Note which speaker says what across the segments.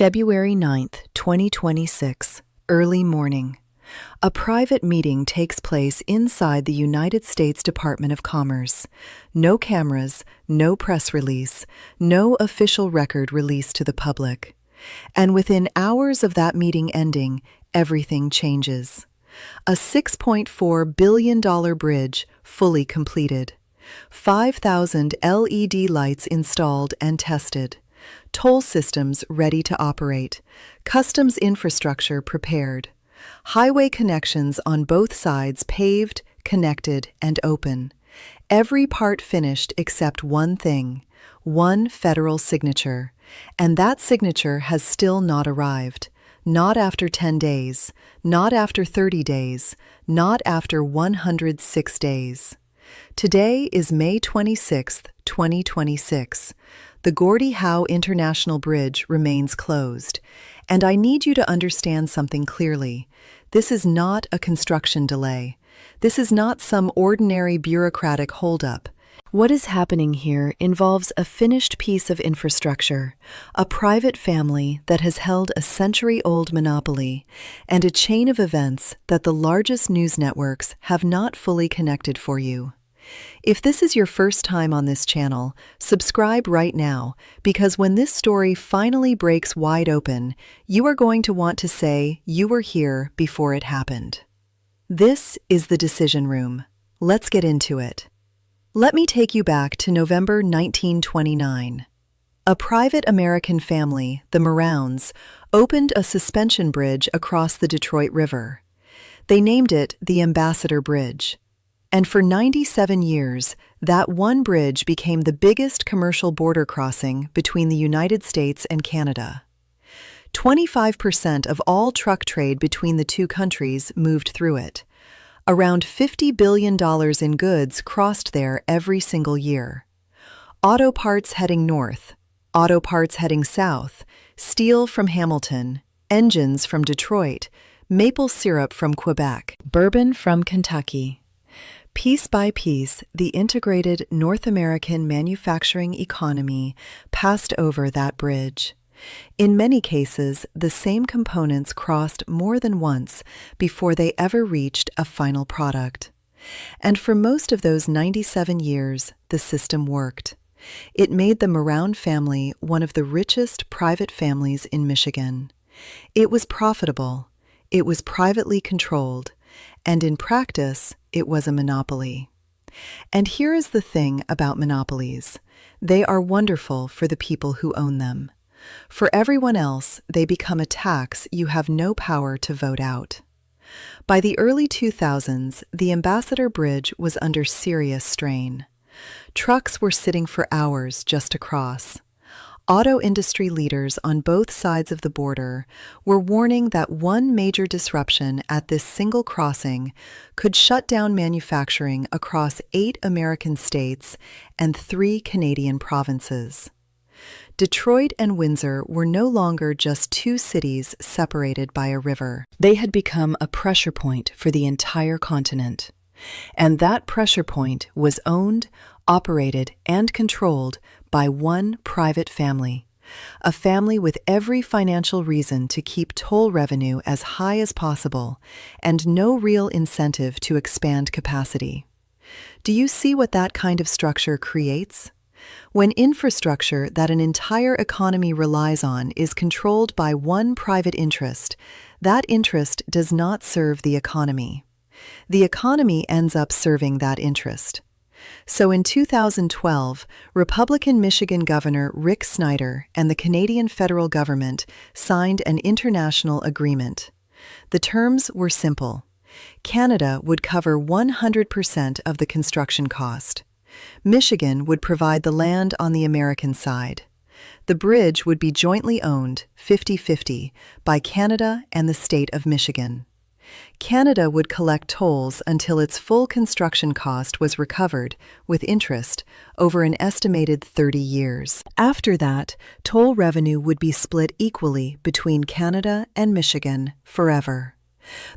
Speaker 1: February 9th, 2026, early morning. A private meeting takes place inside the United States Department of Commerce. No cameras, no press release, no official record released to the public. And within hours of that meeting ending, everything changes. A $6.4 billion bridge fully completed. 5,000 LED lights installed and tested. Toll systems ready to operate. Customs infrastructure prepared. Highway connections on both sides paved, connected, and open. Every part finished except one thing, one federal signature. And that signature has still not arrived. Not after 10 days, not after 30 days, not after 106 days. Today is May 26, 2026. The Gordie Howe International Bridge remains closed, and I need you to understand something clearly. This is not a construction delay. This is not some ordinary bureaucratic holdup. What is happening here involves a finished piece of infrastructure, a private family that has held a century-old monopoly, and a chain of events that the largest news networks have not fully connected for you. If this is your first time on this channel, subscribe right now, because when this story finally breaks wide open, you are going to want to say you were here before it happened. This is the decision room. Let's get into it. Let me take you back to November 1929. A private American family, the Marrowns, opened a suspension bridge across the Detroit River. They named it the Ambassador Bridge. And for 97 years, that one bridge became the biggest commercial border crossing between the United States and Canada. 25% of all truck trade between the two countries moved through it. Around $50 billion in goods crossed there every single year. Auto parts heading north, auto parts heading south, steel from Hamilton, engines from Detroit, maple syrup from Quebec, bourbon from Kentucky. Piece by piece, the integrated North American manufacturing economy passed over that bridge. In many cases, the same components crossed more than once before they ever reached a final product. And for most of those 97 years, the system worked. It made the Marrown family one of the richest private families in Michigan. It was profitable, it was privately controlled, and in practice, it was a monopoly. And here is the thing about monopolies. They are wonderful for the people who own them. For everyone else, they become a tax you have no power to vote out. By the early 2000s, the Ambassador Bridge was under serious strain. Trucks were sitting for hours just to cross. Auto industry leaders on both sides of the border were warning that one major disruption at this single crossing could shut down manufacturing across 8 American states and 3 Canadian provinces. Detroit and Windsor were no longer just 2 cities separated by a river. They had become a pressure point for the entire continent. And that pressure point was owned, operated, and controlled by one private family, a family with every financial reason to keep toll revenue as high as possible and no real incentive to expand capacity. Do you see what that kind of structure creates? When infrastructure that an entire economy relies on is controlled by one private interest, that interest does not serve the economy. The economy ends up serving that interest. So in 2012, Republican Michigan Governor Rick Snyder and the Canadian federal government signed an international agreement. The terms were simple. Canada would cover 100% of the construction cost. Michigan would provide the land on the American side. The bridge would be jointly owned, 50-50, by Canada and the state of Michigan. Canada would collect tolls until its full construction cost was recovered, with interest, over an estimated 30 years. After that, toll revenue would be split equally between Canada and Michigan forever.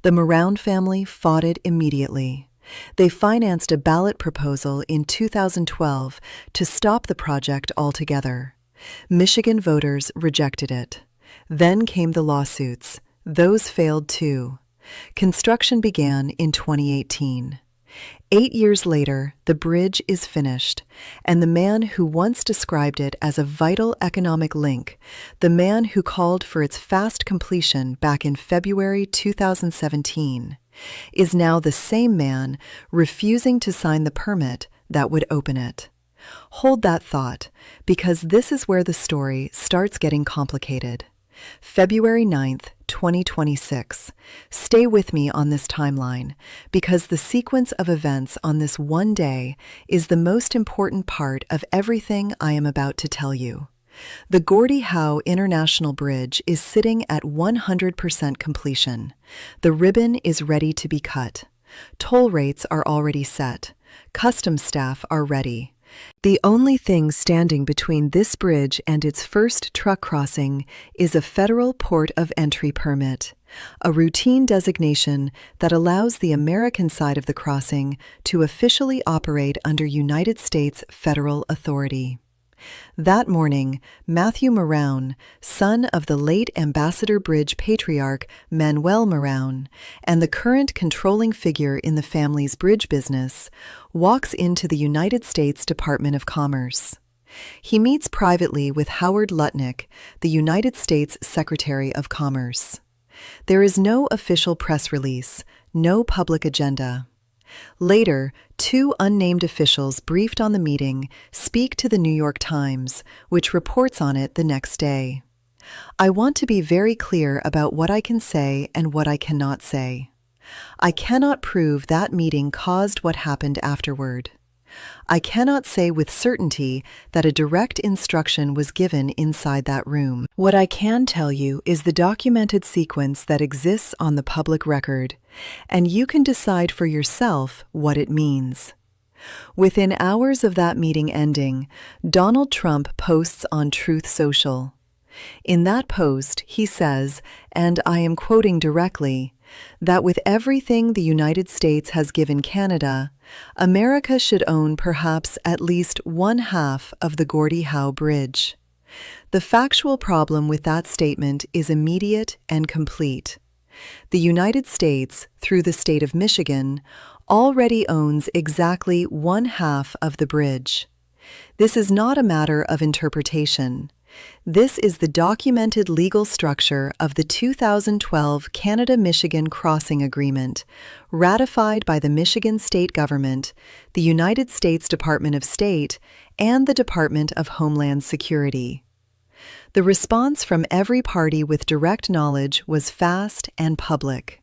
Speaker 1: The Marrown family fought it immediately. They financed a ballot proposal in 2012 to stop the project altogether. Michigan voters rejected it. Then came the lawsuits. Those failed too. Construction began in 2018. 8 years later, the bridge is finished, and the man who once described it as a vital economic link, the man who called for its fast completion back in February 2017, is now the same man refusing to sign the permit that would open it. Hold that thought, because this is where the story starts getting complicated. February 9th, 2026. Stay with me on this timeline, because the sequence of events on this one day is the most important part of everything I am about to tell you. The Gordie Howe International Bridge is sitting at 100% completion. The ribbon is ready to be cut. Toll rates are already set. Customs staff are ready. The only thing standing between this bridge and its first truck crossing is a federal port of entry permit, a routine designation that allows the American side of the crossing to officially operate under United States federal authority. That morning, Matthew Maroun, son of the late Ambassador Bridge patriarch Manuel Maroun, and the current controlling figure in the family's bridge business, walks into the United States Department of Commerce. He meets privately with Howard Lutnick, the United States Secretary of Commerce. There is no official press release, no public agenda. Later, 2 unnamed officials briefed on the meeting speak to the New York Times, which reports on it the next day. I want to be very clear about what I can say and what I cannot say. I cannot prove that meeting caused what happened afterward. I cannot say with certainty that a direct instruction was given inside that room. What I can tell you is the documented sequence that exists on the public record, and you can decide for yourself what it means. Within hours of that meeting ending, Donald Trump posts on Truth Social. In that post, he says, and I am quoting directly, that with everything the United States has given Canada, America should own perhaps at least 1/2 of the Gordie Howe Bridge. The factual problem with that statement is immediate and complete. The United States, through the state of Michigan, already owns exactly 1/2 of the bridge. This is not a matter of interpretation. This is the documented legal structure of the 2012 Canada-Michigan Crossing Agreement, ratified by the Michigan state government, the United States Department of State, and the Department of Homeland Security. The response from every party with direct knowledge was fast and public.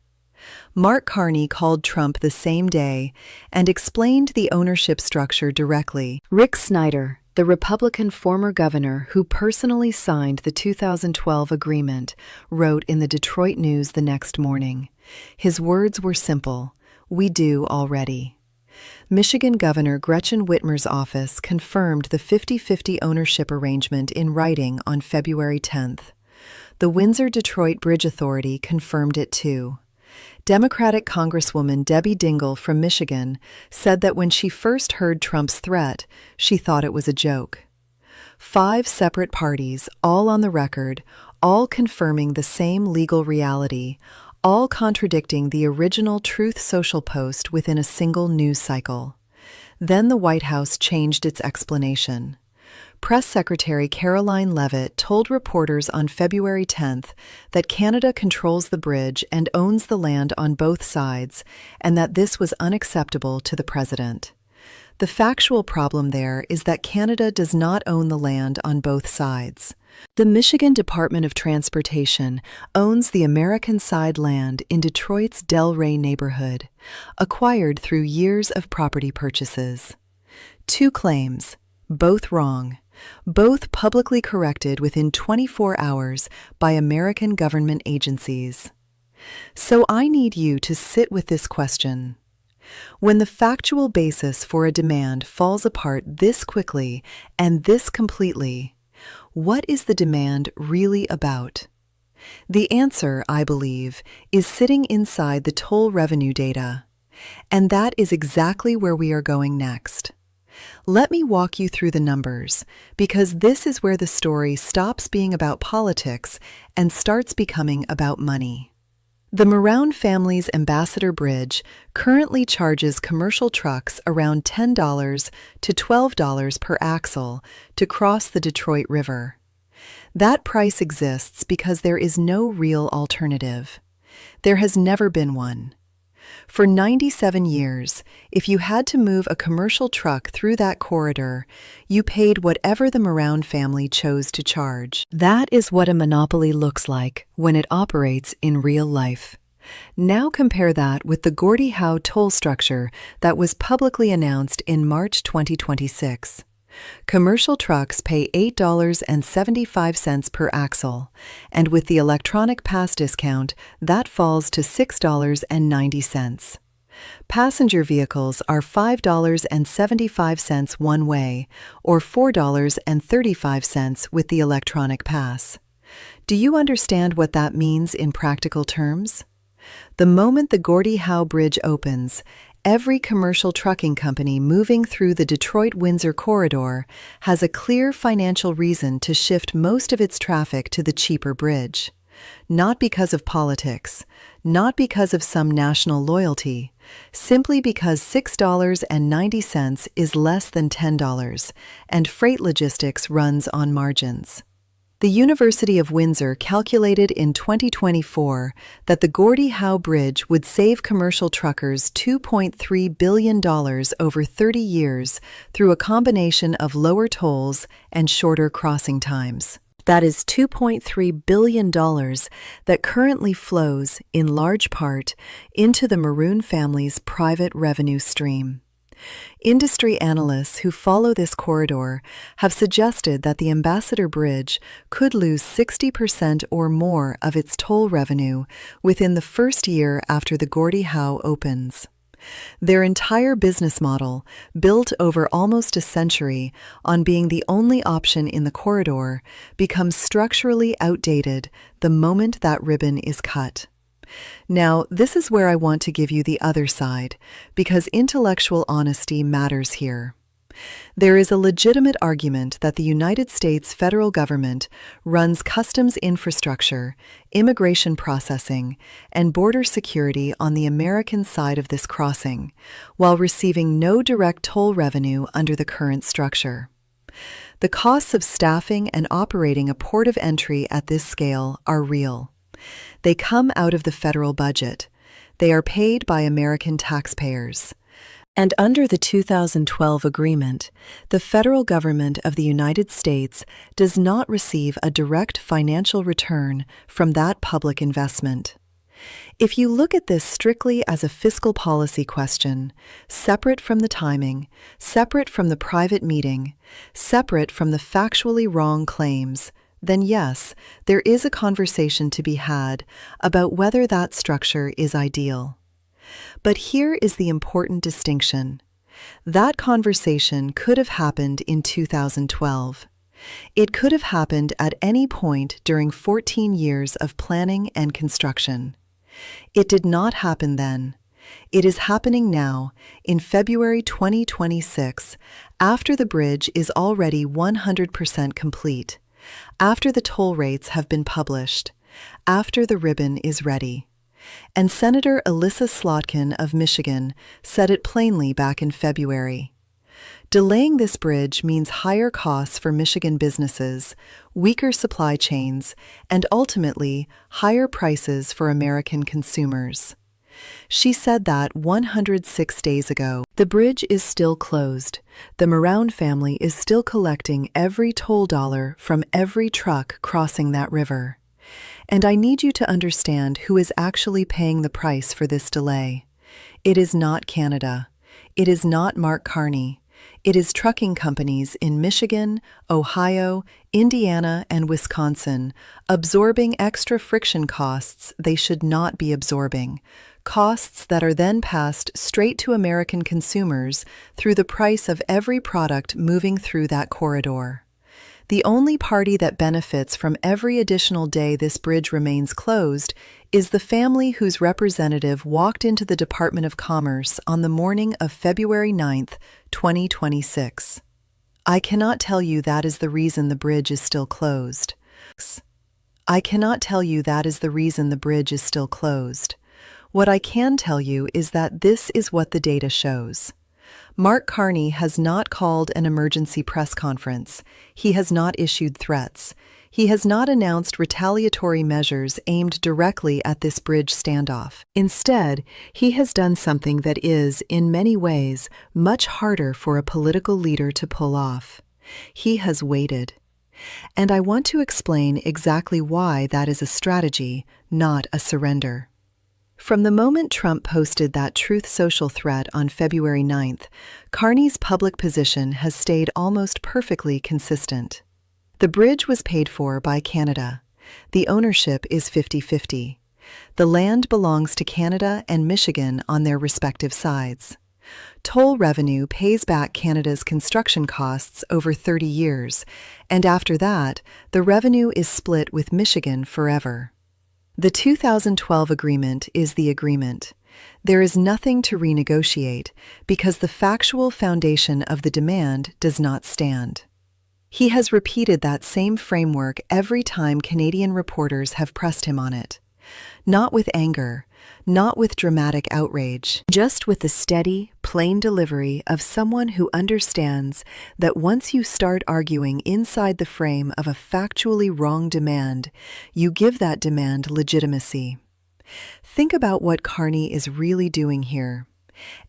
Speaker 1: Mark Carney called Trump the same day and explained the ownership structure directly. Rick Snyder, the Republican former governor who personally signed the 2012 agreement, wrote in the Detroit News the next morning. His words were simple: "We do already." Michigan Governor Gretchen Whitmer's office confirmed the 50-50 ownership arrangement in writing on February 10th. The Windsor-Detroit Bridge Authority confirmed it too. Democratic Congresswoman Debbie Dingell from Michigan said that when she first heard Trump's threat, she thought it was a joke. 5 separate parties, all on the record, all confirming the same legal reality, all contradicting the original Truth Social post within a single news cycle. Then the White House changed its explanation. Press Secretary Caroline Leavitt told reporters on February 10th that Canada controls the bridge and owns the land on both sides, and that this was unacceptable to the president. The factual problem there is that Canada does not own the land on both sides. The Michigan Department of Transportation owns the American side land in Detroit's Delray neighborhood, acquired through years of property purchases. 2 claims, both wrong, both publicly corrected within 24 hours by American government agencies. So I need you to sit with this question. When the factual basis for a demand falls apart this quickly and this completely, what is the demand really about? The answer, I believe, is sitting inside the toll revenue data. And that is exactly where we are going next. Let me walk you through the numbers, because this is where the story stops being about politics and starts becoming about money. The Maroun family's Ambassador Bridge currently charges commercial trucks around $10 to $12 per axle to cross the Detroit River. That price exists because there is no real alternative. There has never been one. For 97 years, if you had to move a commercial truck through that corridor, you paid whatever the Maroun family chose to charge. That is what a monopoly looks like when it operates in real life. Now compare that with the Gordie Howe toll structure that was publicly announced in March 2026. Commercial trucks pay $8.75 per axle, and with the electronic pass discount, that falls to $6.90. Passenger vehicles are $5.75 one way, or $4.35 with the electronic pass. Do you understand what that means in practical terms? The moment the Gordie Howe Bridge opens, every commercial trucking company moving through the Detroit-Windsor corridor has a clear financial reason to shift most of its traffic to the cheaper bridge. Not because of politics, not because of some national loyalty, simply because $6.90 is less than $10, and freight logistics runs on margins. The University of Windsor calculated in 2024 that the Gordie Howe Bridge would save commercial truckers $2.3 billion over 30 years through a combination of lower tolls and shorter crossing times. That is $2.3 billion that currently flows, in large part, into the Maroun family's private revenue stream. Industry analysts who follow this corridor have suggested that the Ambassador Bridge could lose 60% or more of its toll revenue within the first year after the Gordie Howe opens. Their entire business model, built over almost a century on being the only option in the corridor, becomes structurally outdated the moment that ribbon is cut. Now, this is where I want to give you the other side, because intellectual honesty matters here. There is a legitimate argument that the United States federal government runs customs infrastructure, immigration processing, and border security on the American side of this crossing, while receiving no direct toll revenue under the current structure. The costs of staffing and operating a port of entry at this scale are real. They come out of the federal budget. They are paid by American taxpayers. And under the 2012 agreement, the federal government of the United States does not receive a direct financial return from that public investment. If you look at this strictly as a fiscal policy question, separate from the timing, separate from the private meeting, separate from the factually wrong claims, then yes, there is a conversation to be had about whether that structure is ideal. But here is the important distinction. That conversation could have happened in 2012. It could have happened at any point during 14 years of planning and construction. It did not happen then. It is happening now, in February 2026, after the bridge is already 100% complete. After the toll rates have been published, after the ribbon is ready. And Senator Elissa Slotkin of Michigan said it plainly back in February. Delaying this bridge means higher costs for Michigan businesses, weaker supply chains, and ultimately higher prices for American consumers. She said that 106 days ago. The bridge is still closed. The Maroun family is still collecting every toll dollar from every truck crossing that river. And I need you to understand who is actually paying the price for this delay. It is not Canada. It is not Mark Carney. It is trucking companies in Michigan, Ohio, Indiana, and Wisconsin absorbing extra friction costs they should not be absorbing, costs that are then passed straight to American consumers through the price of every product moving through that corridor. The only party that benefits from every additional day this bridge remains closed is the family whose representative walked into the Department of Commerce on the morning of February 9th, 2026. I cannot tell you that is the reason the bridge is still closed. I cannot tell you that is the reason the bridge is still closed. What I can tell you is that this is what the data shows. Mark Carney has not called an emergency press conference. He has not issued threats. He has not announced retaliatory measures aimed directly at this bridge standoff. Instead, he has done something that is, in many ways, much harder for a political leader to pull off. He has waited. And I want to explain exactly why that is a strategy, not a surrender. From the moment Trump posted that Truth Social threat on February 9th, Carney's public position has stayed almost perfectly consistent. The bridge was paid for by Canada. The ownership is 50-50. The land belongs to Canada and Michigan on their respective sides. Toll revenue pays back Canada's construction costs over 30 years, and after that, the revenue is split with Michigan forever. The 2012 agreement is the agreement. There is nothing to renegotiate because the factual foundation of the demand does not stand. He has repeated that same framework every time Canadian reporters have pressed him on it. Not with anger, not with dramatic outrage, just with the steady, plain delivery of someone who understands that once you start arguing inside the frame of a factually wrong demand, you give that demand legitimacy. Think about what Carney is really doing here.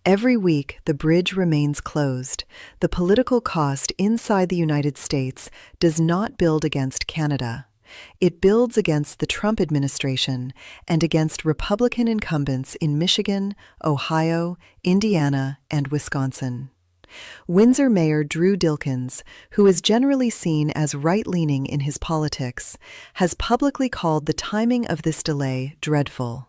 Speaker 1: Every week, the bridge remains closed. The political cost inside the United States does not build against Canada. It builds against the Trump administration and against Republican incumbents in Michigan, Ohio, Indiana, and Wisconsin. Windsor Mayor Drew Dilkens, who is generally seen as right-leaning in his politics, has publicly called the timing of this delay dreadful.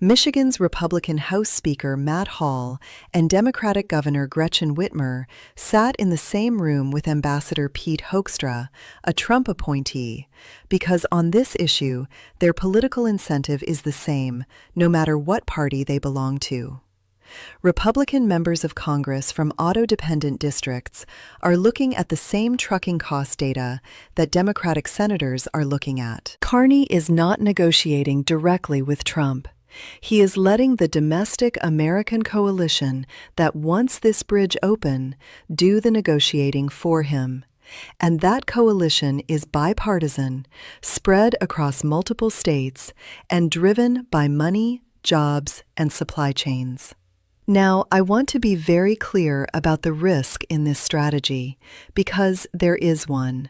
Speaker 1: Michigan's Republican House Speaker Matt Hall and Democratic Governor Gretchen Whitmer sat in the same room with Ambassador Pete Hoekstra, a Trump appointee, because on this issue, their political incentive is the same, no matter what party they belong to. Republican members of Congress from auto-dependent districts are looking at the same trucking cost data that Democratic senators are looking at. Carney is not negotiating directly with Trump. He is letting the domestic American coalition that wants this bridge open do the negotiating for him. And that coalition is bipartisan, spread across multiple states, and driven by money, jobs, and supply chains. Now, I want to be very clear about the risk in this strategy, because there is one.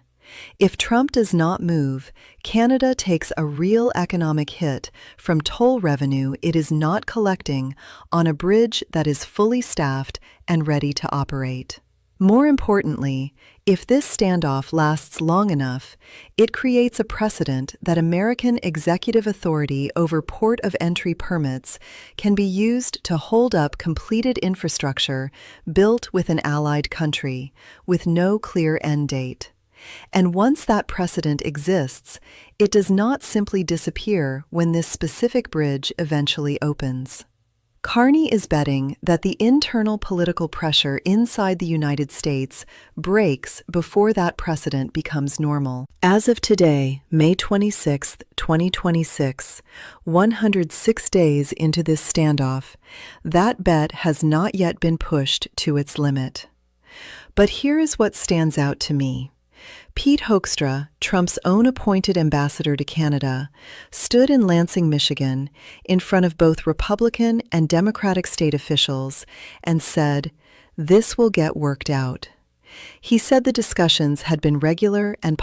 Speaker 1: If Trump does not move, Canada takes a real economic hit from toll revenue it is not collecting on a bridge that is fully staffed and ready to operate. More importantly, if this standoff lasts long enough, it creates a precedent that American executive authority over port of entry permits can be used to hold up completed infrastructure built with an allied country, with no clear end date. And once that precedent exists, it does not simply disappear when this specific bridge eventually opens. Carney is betting that the internal political pressure inside the United States breaks before that precedent becomes normal. As of today, May 26, 2026, 106 days into this standoff, that bet has not yet been pushed to its limit. But here is what stands out to me. Pete Hoekstra, Trump's own appointed ambassador to Canada, stood in Lansing, Michigan, in front of both Republican and Democratic state officials and said, "This will get worked out." He said the discussions had been regular and